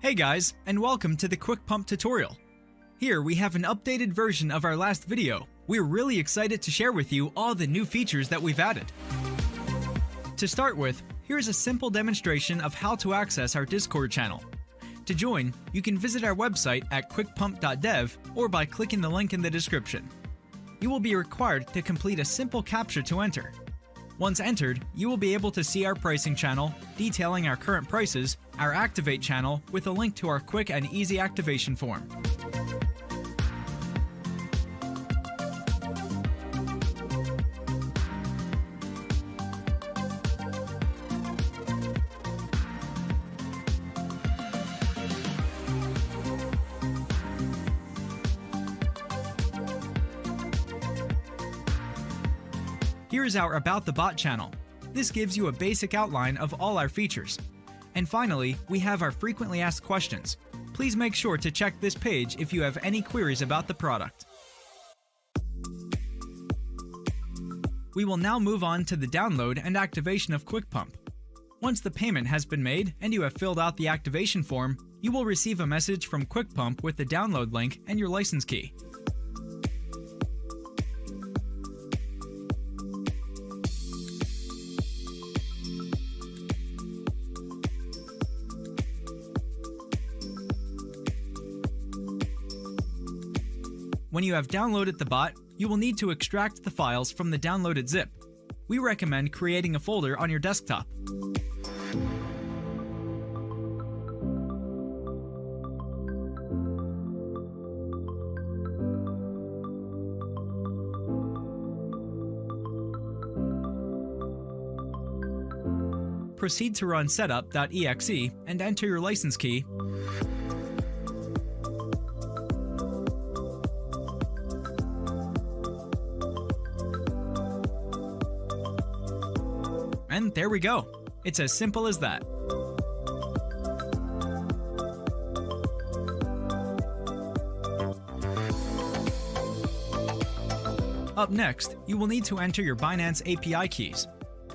Hey guys, and welcome to the QuickPump tutorial. Here we have an updated version of our last video. We're really excited to share with you all the new features that we've added. To start with, here's a simple demonstration of how to access our Discord channel. To join, you can visit our website at quickpump.dev or by clicking the link in the description. You will be required to complete a simple CAPTCHA to enter. Once entered, you will be able to see our pricing channel, detailing our current prices, our Activate channel with a link to our quick and easy activation form. Here is our About the Bot channel. This gives you a basic outline of all our features. And finally, we have our frequently asked questions. Please make sure to check this page if you have any queries about the product. We will now move on to the download and activation of QuickPump. Once the payment has been made and you have filled out the activation form, you will receive a message from QuickPump with the download link and your license key. When you have downloaded the bot, you will need to extract the files from the downloaded zip. We recommend creating a folder on your desktop. Proceed to run setup.exe and enter your license key. And there we go. It's as simple as that. Up next, you will need to enter your Binance API keys.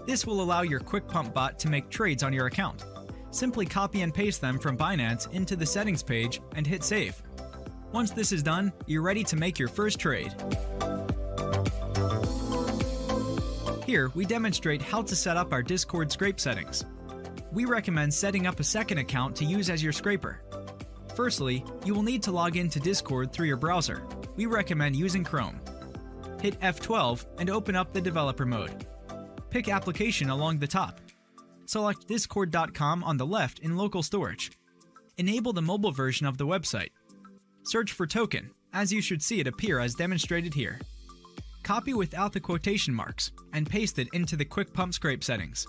This will allow your QuickPump bot to make trades on your account. Simply copy and paste them from Binance into the settings page and hit save. Once this is done, you're ready to make your first trade. Here, we demonstrate how to set up our Discord scrape settings. We recommend setting up a second account to use as your scraper. Firstly, you will need to log into Discord through your browser. We recommend using Chrome. Hit F12 and open up the developer mode. Pick Application along the top. Select discord.com on the left in local storage. Enable the mobile version of the website. Search for token, as you should see it appear as demonstrated here. Copy without the quotation marks and paste it into the QuickPump scrape settings.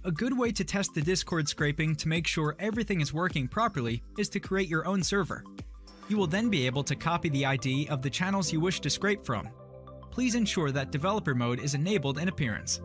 A good way to test the Discord scraping to make sure everything is working properly is to create your own server. You will then be able to copy the ID of the channels you wish to scrape from. Please ensure that developer mode is enabled in Appearance.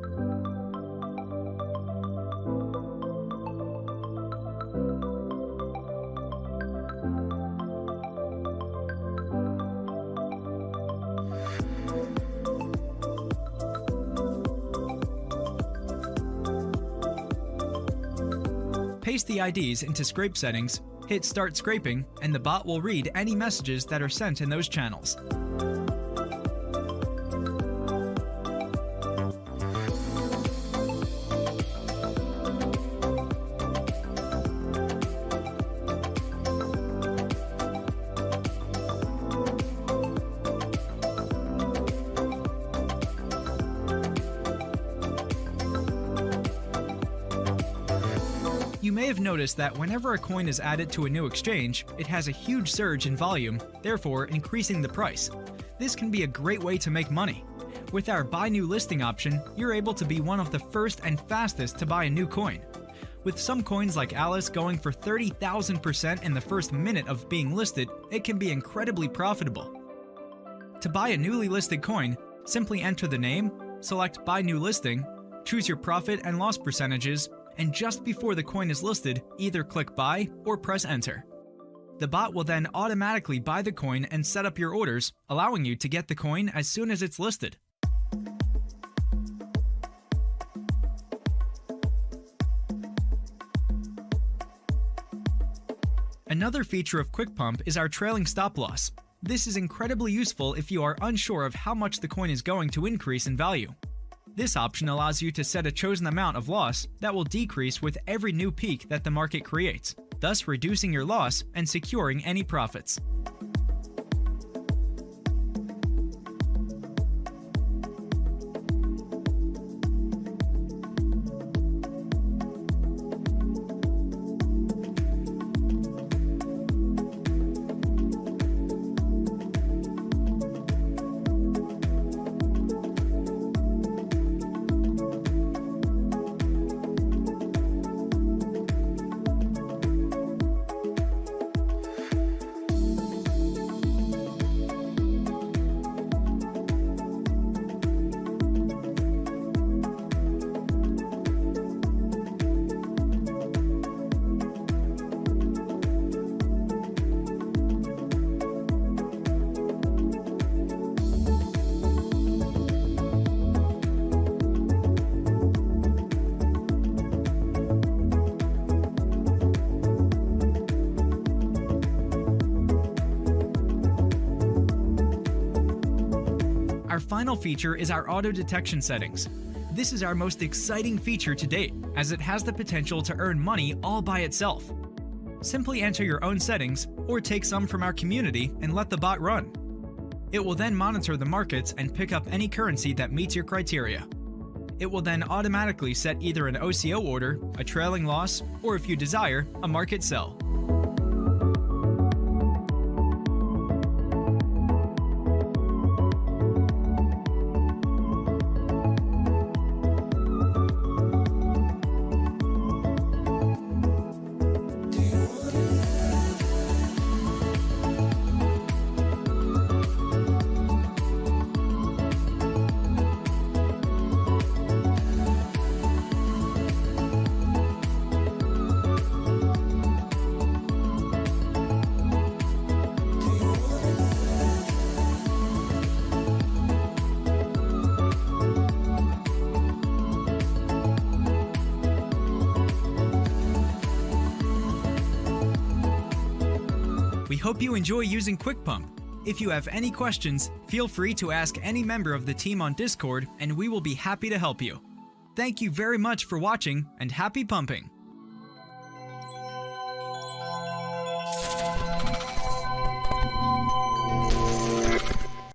Paste the IDs into scrape settings, hit Start Scraping, and the bot will read any messages that are sent in those channels. You may have noticed that whenever a coin is added to a new exchange, it has a huge surge in volume, therefore increasing the price. This can be a great way to make money. With our Buy New Listing option, you're able to be one of the first and fastest to buy a new coin. With some coins like Alice going for 30,000% in the first minute of being listed, it can be incredibly profitable. To buy a newly listed coin, simply enter the name, select Buy New Listing, choose your profit and loss percentages, and just before the coin is listed, either click Buy or press Enter. The bot will then automatically buy the coin and set up your orders, allowing you to get the coin as soon as it's listed. Another feature of QuickPump is our trailing stop loss. This is incredibly useful if you are unsure of how much the coin is going to increase in value. This option allows you to set a chosen amount of loss that will decrease with every new peak that the market creates, thus reducing your loss and securing any profits. Our final feature is our auto detection settings. This is our most exciting feature to date, as it has the potential to earn money all by itself. Simply enter your own settings, or take some from our community and let the bot run. It will then monitor the markets and pick up any currency that meets your criteria. It will then automatically set either an OCO order, a trailing loss, or if you desire, a market sell. We hope you enjoy using QuickPump. If you have any questions, feel free to ask any member of the team on Discord, and we will be happy to help you. Thank you very much for watching, and happy pumping!